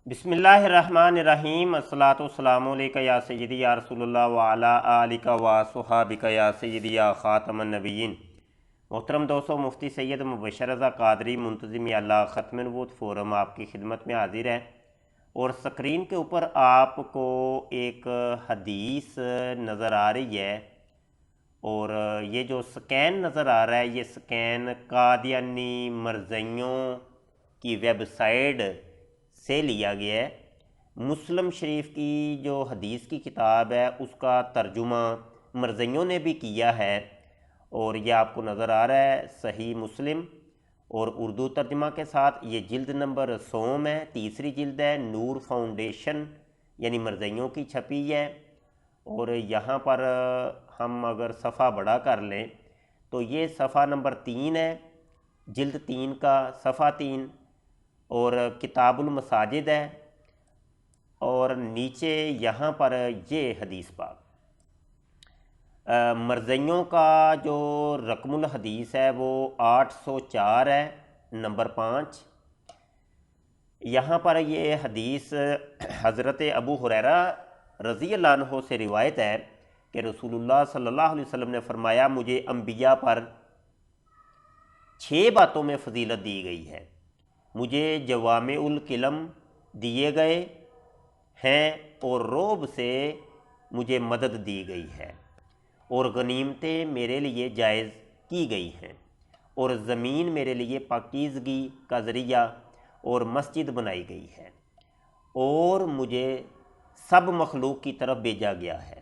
بسم اللہ الرحمن الرحیم، الصلاۃ والسلام علیکہ یا سیدی یا رسول اللہ وعلی آلکہ و صحابکہ یا سیدی یا خاتم النبیین۔ محترم دوستو، مفتی سید مبشر رضا قادری منتظم اللہ ختم نبوت فورم آپ کی خدمت میں حاضر ہے، اور سکرین کے اوپر آپ کو ایک حدیث نظر آ رہی ہے، اور یہ جو سکین نظر آ رہا ہے یہ سکین قادیانی مرزائیوں کی ویب سائٹ سے لیا گیا ہے۔ مسلم شریف کی جو حدیث کی کتاب ہے اس کا ترجمہ مرزائیوں نے بھی کیا ہے، اور یہ آپ کو نظر آ رہا ہے صحیح مسلم اور اردو ترجمہ کے ساتھ۔ یہ جلد نمبر 100 ہے، تیسری جلد ہے، نور فاؤنڈیشن یعنی مرزائیوں کی چھپی ہے۔ اور یہاں پر ہم اگر صفحہ بڑا کر لیں تو یہ صفحہ نمبر 3 ہے، جلد 3 کا صفحہ 3، اور کتاب المساجد ہے، اور نیچے یہاں پر یہ حدیث پاک مرزائیوں کا جو رقم الحدیث ہے وہ 804 ہے، نمبر 5۔ یہاں پر یہ حدیث حضرت ابو ہریرہ رضی اللہ عنہ سے روایت ہے کہ رسول اللہ صلی اللہ علیہ وسلم نے فرمایا، مجھے انبیاء پر 6 باتوں میں فضیلت دی گئی ہے۔ مجھے جوامع الکلم دیے گئے ہیں، اور رعب سے مجھے مدد دی گئی ہے، اور غنیمتیں میرے لیے جائز کی گئی ہیں، اور زمین میرے لیے پاکیزگی کا ذریعہ اور مسجد بنائی گئی ہے، اور مجھے سب مخلوق کی طرف بھیجا گیا ہے،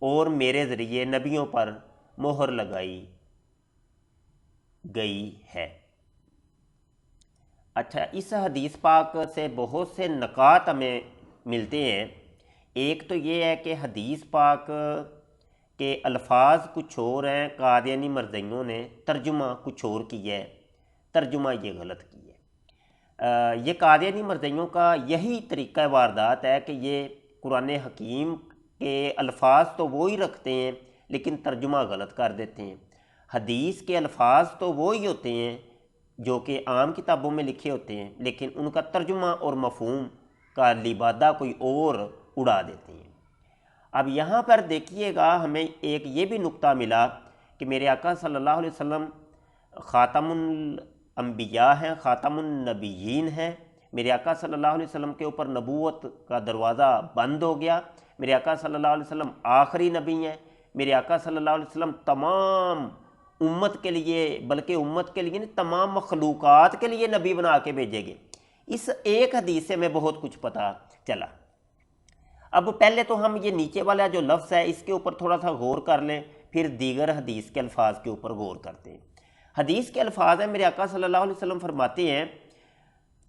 اور میرے ذریعے نبیوں پر مہر لگائی گئی ہے۔ اچھا، اس حدیث پاک سے بہت سے نکات ہمیں ملتے ہیں۔ ایک تو یہ ہے کہ حدیث پاک کے الفاظ کچھ اور ہیں، قادیانی مرزائیوں نے ترجمہ کچھ اور کیا ہے، ترجمہ یہ غلط کی ہے۔ یہ قادیانی مرزائیوں کا یہی طریقہ واردات ہے کہ یہ قرآن حکیم کے الفاظ تو وہی رکھتے ہیں لیکن ترجمہ غلط کر دیتے ہیں۔ حدیث کے الفاظ تو وہی ہوتے ہیں جو کہ عام کتابوں میں لکھے ہوتے ہیں، لیکن ان کا ترجمہ اور مفہوم کا لبادہ کوئی اور اڑا دیتے ہیں۔ اب یہاں پر دیکھیے گا، ہمیں ایک یہ بھی نقطہ ملا کہ میرے آقا صلی اللہ علیہ وسلم خاتم الانبیاء ہیں، خاتم النبیین ہیں۔ میرے آقا صلی اللہ علیہ وسلم کے اوپر نبوت کا دروازہ بند ہو گیا۔ میرے آقا صلی اللہ علیہ وسلم آخری نبی ہیں۔ میرے آقا صلی اللہ علیہ وسلم تمام امت کے لیے، بلکہ امت کے لیے نہیں، تمام مخلوقات کے لیے نبی بنا کے بھیجے گئے۔ اس ایک حدیث سے میں بہت کچھ پتہ چلا۔ اب پہلے تو ہم یہ نیچے والا جو لفظ ہے اس کے اوپر تھوڑا سا غور کر لیں، پھر دیگر حدیث کے الفاظ کے اوپر غور کرتے ہیں۔ حدیث کے الفاظ ہیں، میرے آقا صلی اللہ علیہ وسلم فرماتے ہیں،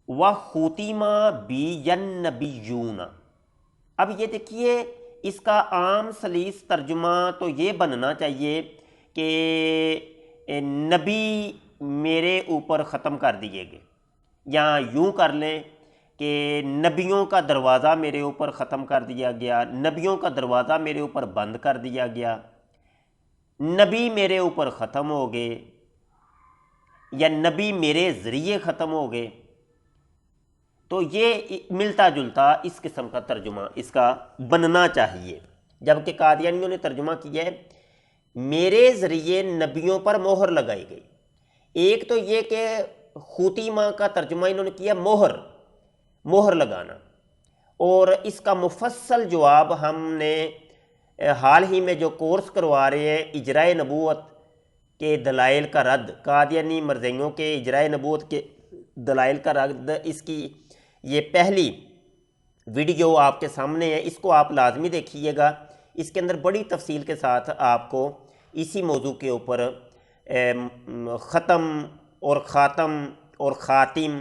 وَخُتِمَ بِيَ النَّبِيُّونَ۔ اب یہ دیکھیے، اس کا عام سلیس ترجمہ تو یہ بننا چاہیے کہ نبی میرے اوپر ختم کر دیے گئے، یا یوں کر لیں کہ نبیوں کا دروازہ میرے اوپر ختم کر دیا گیا، نبیوں کا دروازہ میرے اوپر بند کر دیا گیا، نبی میرے اوپر ختم ہو گئے، یا نبی میرے ذریعے ختم ہو گئے۔ تو یہ ملتا جلتا اس قسم کا ترجمہ اس کا بننا چاہیے، جبکہ قادیانیوں نے ترجمہ کیا ہے میرے ذریعے نبیوں پر مہر لگائی گئی۔ ایک تو یہ کہ خوتیمہ کا ترجمہ انہوں نے کیا مہر لگانا، اور اس کا مفصل جواب ہم نے حال ہی میں جو کورس کروا رہے ہیں، اجرائے نبوت کے دلائل کا رد، قادیانی مرزائیوں کے اجرائے نبوت کے دلائل کا رد، اس کی یہ پہلی ویڈیو آپ کے سامنے ہے، اس کو آپ لازمی دیکھیے گا۔ اس کے اندر بڑی تفصیل کے ساتھ آپ کو اسی موضوع کے اوپر ختم اور خاتم اور خاتم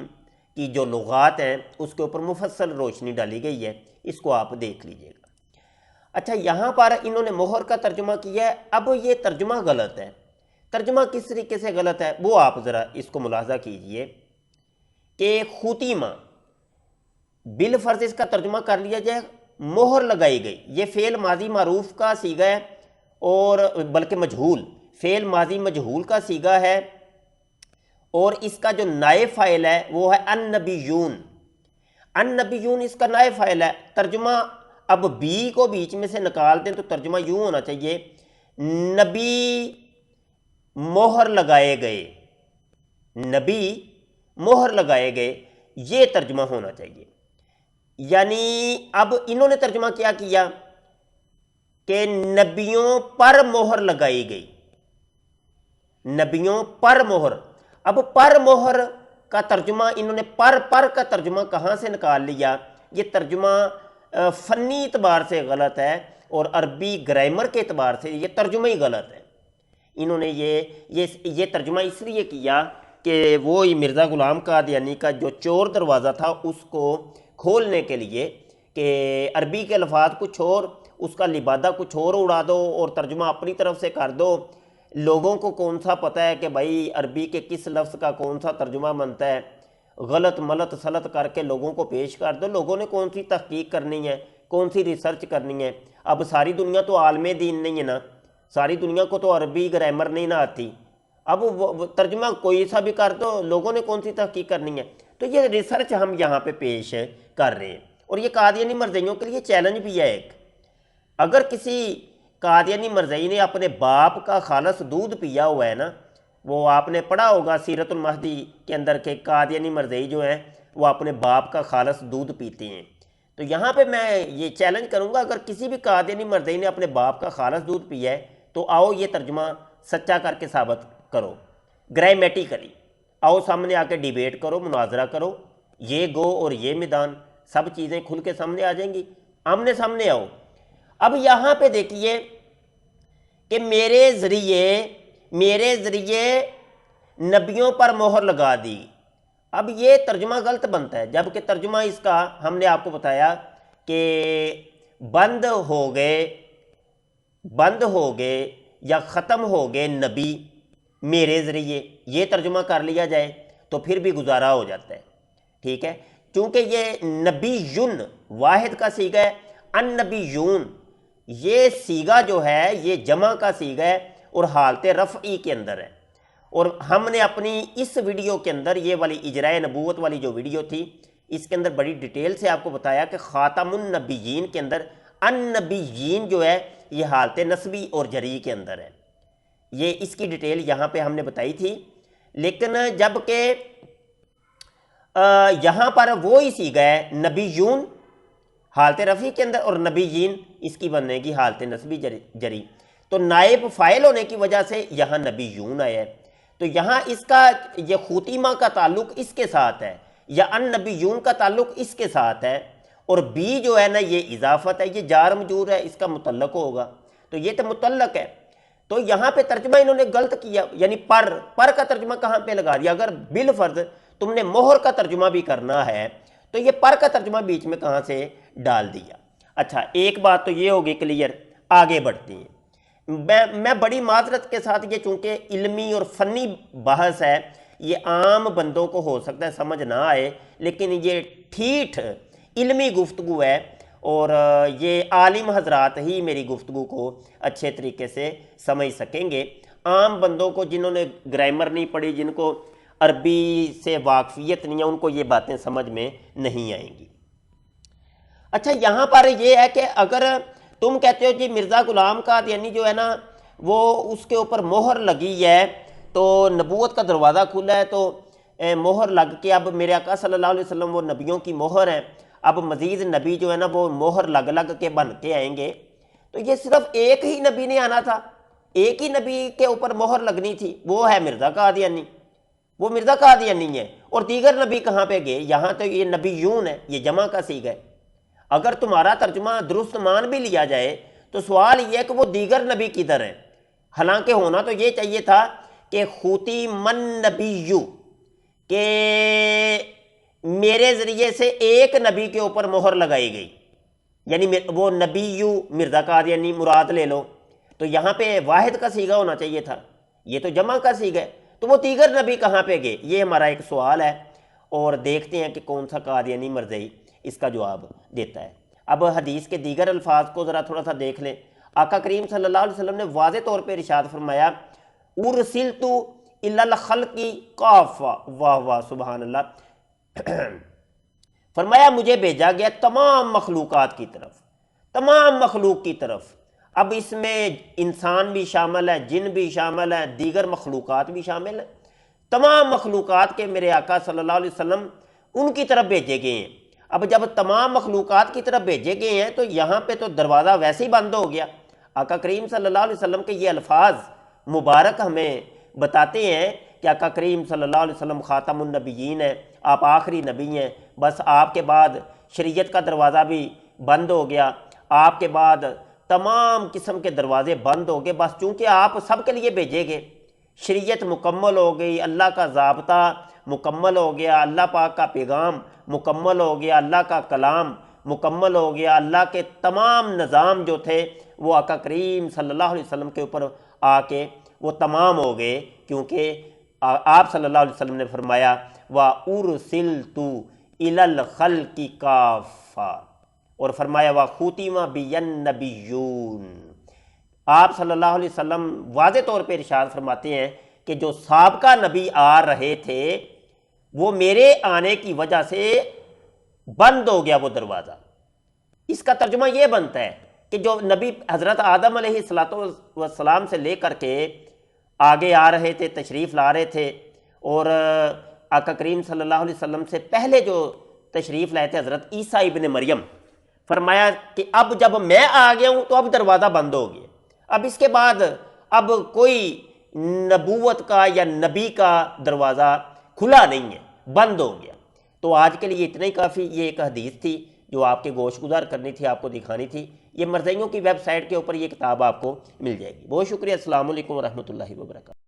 کی جو لغات ہیں اس کے اوپر مفصل روشنی ڈالی گئی ہے، اس کو آپ دیکھ لیجئے گا۔ اچھا، یہاں پر انہوں نے مہر کا ترجمہ کیا ہے۔ اب یہ ترجمہ غلط ہے۔ ترجمہ کس طریقے سے غلط ہے وہ آپ ذرا اس کو ملاحظہ کیجئے کہ خوتیمہ بالفرض اس کا ترجمہ کر لیا جائے مہر لگائی گئی، یہ فعل ماضی معروف کا صیغہ ہے، اور بلکہ مجہول، فعل ماضی مجہول کا صیغہ ہے، اور اس کا جو نائب فاعل ہے وہ ہے النبیون۔ النبیون اس کا نائب فاعل ہے، ترجمہ اب بی کو بیچ میں سے نکال دیں تو ترجمہ یوں ہونا چاہیے، نبی مہر لگائے گئے، نبی مہر لگائے گئے، یہ ترجمہ ہونا چاہیے۔ یعنی اب انہوں نے ترجمہ کیا کیا کہ نبیوں پر مہر لگائی گئی، نبیوں پر مہر۔ اب پر مہر کا ترجمہ انہوں نے پر کا ترجمہ کہاں سے نکال لیا؟ یہ ترجمہ فنی اعتبار سے غلط ہے اور عربی گرامر کے اعتبار سے یہ ترجمہ ہی غلط ہے۔ انہوں نے یہ ترجمہ اس لیے کیا کہ وہ مرزا غلام قادیانی کا جو چور دروازہ تھا اس کو کھولنے کے لیے، کہ عربی کے الفاظ کچھ اور، اس کا لبادہ کچھ اور اڑا دو اور ترجمہ اپنی طرف سے کر دو، لوگوں کو کون سا پتہ ہے کہ بھائی عربی کے کس لفظ کا کون سا ترجمہ بنتا ہے، غلط ملط سلط کر کے لوگوں کو پیش کر دو، لوگوں نے کون سی تحقیق کرنی ہے، کون سی ریسرچ کرنی ہے؟ اب ساری دنیا تو عالم دین نہیں ہے نا، ساری دنیا کو تو عربی گرامر نہیں نہ آتی، اب وہ ترجمہ کوئی سا بھی کر دو، لوگوں نے کون سی تحقیق کرنی ہے؟ تو یہ ریسرچ ہم یہاں پہ پیش کر رہے ہیں، اور یہ قادیانی مرزائیوں کے لیے چیلنج بھی ہے ایک۔ اگر کسی قادیانی مرزائی نے اپنے باپ کا خالص دودھ پیا ہوا ہے نا، وہ آپ نے پڑھا ہوگا سیرت المہدی کے اندر کہ قادیانی مرزائی جو ہیں وہ اپنے باپ کا خالص دودھ پیتے ہیں، تو یہاں پہ میں یہ چیلنج کروں گا اگر کسی بھی قادیانی مرزائی نے اپنے باپ کا خالص دودھ پیا ہے تو آؤ یہ ترجمہ سچا کر کے ثابت کرو، گرامیٹیکلی آؤ سامنے آ کے ڈیبیٹ کرو، مناظرہ کرو، یہ گو اور یہ میدان، سب چیزیں کھل کے سامنے آ جائیں گی، آمنے سامنے آؤ۔ اب یہاں پہ دیکھیے کہ میرے ذریعے نبیوں پر مہر لگا دی، اب یہ ترجمہ غلط بنتا ہے، جبکہ ترجمہ اس کا ہم نے آپ کو بتایا کہ بند ہو گئے یا ختم ہو گئے نبی میرے ذریعے، یہ ترجمہ کر لیا جائے تو پھر بھی گزارا ہو جاتا ہے، ٹھیک ہے، چونکہ یہ نبیون واحد کا صیغہ ہے، النبیون یہ صیغہ جو ہے یہ جمع کا صیغہ ہے اور حالت رفعی کے اندر ہے، اور ہم نے اپنی اس ویڈیو کے اندر یہ والی اجراء نبوت والی جو ویڈیو تھی اس کے اندر بڑی ڈیٹیل سے آپ کو بتایا کہ خاتم النبیین کے اندر النبیین جو ہے یہ حالت نسبی اور جری کے اندر ہے، یہ اس کی ڈیٹیل یہاں پہ ہم نے بتائی تھی، لیکن جب کہ یہاں پر وہی صیغہ ہے نبیون حالت رفعی کے اندر اور نبیین اس کی بننے کی حالت نسبی جری، تو نائب فاعل ہونے کی وجہ سے یہاں نبیون آیا ہے، تو یہاں اس کا یہ خوتیمہ کا تعلق اس کے ساتھ ہے یا النبیون کا تعلق اس کے ساتھ ہے، اور بی جو ہے نا یہ اضافت ہے، یہ جار مجرور ہے، اس کا متعلق ہوگا، تو یہ تو متعلق ہے، تو یہاں پہ ترجمہ انہوں نے غلط کیا، یعنی پر کا ترجمہ کہاں پہ لگا دیا؟ اگر بالفرض تم نے مہر کا ترجمہ بھی کرنا ہے تو یہ پر کا ترجمہ بیچ میں کہاں سے ڈال دیا؟ اچھا ایک بات تو یہ ہوگی کلیئر، آگے بڑھتے ہیں، میں بڑی معذرت کے ساتھ، یہ چونکہ علمی اور فنی بحث ہے یہ عام بندوں کو ہو سکتا ہے سمجھ نہ آئے، لیکن یہ ٹھیٹھ علمی گفتگو ہے اور یہ عالم حضرات ہی میری گفتگو کو اچھے طریقے سے سمجھ سکیں گے، عام بندوں کو جنہوں نے گرامر نہیں پڑھی، جن کو عربی سے واقفیت نہیں ہے، ان کو یہ باتیں سمجھ میں نہیں آئیں گی۔ اچھا یہاں پر یہ ہے کہ اگر تم کہتے ہو جی مرزا غلام قادیانی جو ہے نا وہ اس کے اوپر مہر لگی ہے تو نبوت کا دروازہ کھلا ہے، تو مہر لگ کے اب میرے آقا صلی اللہ علیہ وسلم وہ نبیوں کی مہر ہے، اب مزید نبی جو ہے نا وہ مہر لگ کے بن کے آئیں گے، تو یہ صرف ایک ہی نبی نے آنا تھا، ایک ہی نبی کے اوپر مہر لگنی تھی، وہ ہے مرزا قادیانی، وہ مرزا قادیانی ہے، اور دیگر نبی کہاں پہ گئے؟ یہاں تو یہ نبیون ہے، یہ جمع کا صیغہ ہے، اگر تمہارا ترجمہ درست مان بھی لیا جائے تو سوال یہ ہے کہ وہ دیگر نبی کدھر ہیں؟ حالانکہ ہونا تو یہ چاہیے تھا کہ خوتیم النبیو، کہ میرے ذریعے سے ایک نبی کے اوپر مہر لگائی گئی، یعنی وہ نبیو مرزا قادیانی مراد لے لو، تو یہاں پہ واحد کا صیغہ ہونا چاہیے تھا، یہ تو جمع کا صیغہ ہے، تو وہ دیگر نبی کہاں پہ گئے؟ یہ ہمارا ایک سوال ہے، اور دیکھتے ہیں کہ کون سا قادیانی مرزائی اس کا جواب دیتا ہے۔ اب حدیث کے دیگر الفاظ کو ذرا تھوڑا سا دیکھ لیں، آقا کریم صلی اللہ علیہ وسلم نے واضح طور پہ ارشاد فرمایا ارسلت الی الخلق کافہ، واہ واہ سبحان اللہ، فرمایا مجھے بھیجا گیا تمام مخلوقات کی طرف، تمام مخلوق کی طرف۔ اب اس میں انسان بھی شامل ہے، جن بھی شامل ہے، دیگر مخلوقات بھی شامل ہیں۔ تمام مخلوقات کے میرے آقا صلی اللہ علیہ وسلم ان کی طرف بھیجے گئے ہیں۔ اب جب تمام مخلوقات کی طرف بھیجے گئے ہیں تو یہاں پہ تو دروازہ ویسے ہی بند ہو گیا۔ آقا کریم صلی اللہ علیہ وسلم کے یہ الفاظ مبارک ہمیں بتاتے ہیں کہ آقا کریم صلی اللہ علیہ وسلم خاتم النبیین ہیں، آپ آخری نبی ہیں، بس آپ کے بعد شریعت کا دروازہ بھی بند ہو گیا، آپ کے بعد تمام قسم کے دروازے بند ہو گئے، بس چونکہ آپ سب کے لیے بھیجے گئے، شریعت مکمل ہو گئی، اللہ کا ضابطہ مکمل ہو گیا، اللہ پاک کا پیغام مکمل ہو گیا، اللہ کا کلام مکمل ہو گیا، اللہ کے تمام نظام جو تھے وہ آقا کریم صلی اللہ علیہ وسلم کے اوپر آ کے وہ تمام ہو گئے، کیونکہ آپ صلی اللہ علیہ وسلم نے فرمایا وَأُرْسِلْتُ إِلَى الْخَلْقِ كَافَّةً، اور فرمایا وَخُتِمَ بِيَ النَّبِيُّونَ۔ آپ صلی اللہ علیہ وسلم واضح طور پہ ارشاد فرماتے ہیں کہ جو سابقہ نبی آ رہے تھے وہ میرے آنے کی وجہ سے بند ہو گیا وہ دروازہ۔ اس کا ترجمہ یہ بنتا ہے کہ جو نبی حضرت آدم علیہ السلام سے لے کر کے آگے آ رہے تھے، تشریف لا رہے تھے، اور آقا کریم صلی اللہ علیہ وسلم سے پہلے جو تشریف لائے تھے حضرت عیسیٰ ابن مریم، فرمایا کہ اب جب میں آ گیا ہوں تو اب دروازہ بند ہو گیا، اب اس کے بعد اب کوئی نبوت کا یا نبی کا دروازہ کھلا نہیں ہے، بند ہو گیا۔ تو آج کے لیے اتنا ہی کافی، یہ ایک حدیث تھی جو آپ کے گوش گزار کرنی تھی، آپ کو دکھانی تھی۔ یہ مرزائیوں کی ویب سائٹ کے اوپر یہ کتاب آپ کو مل جائے گی۔ بہت شکریہ، السلام علیکم ورحمۃ اللہ وبرکاتہ۔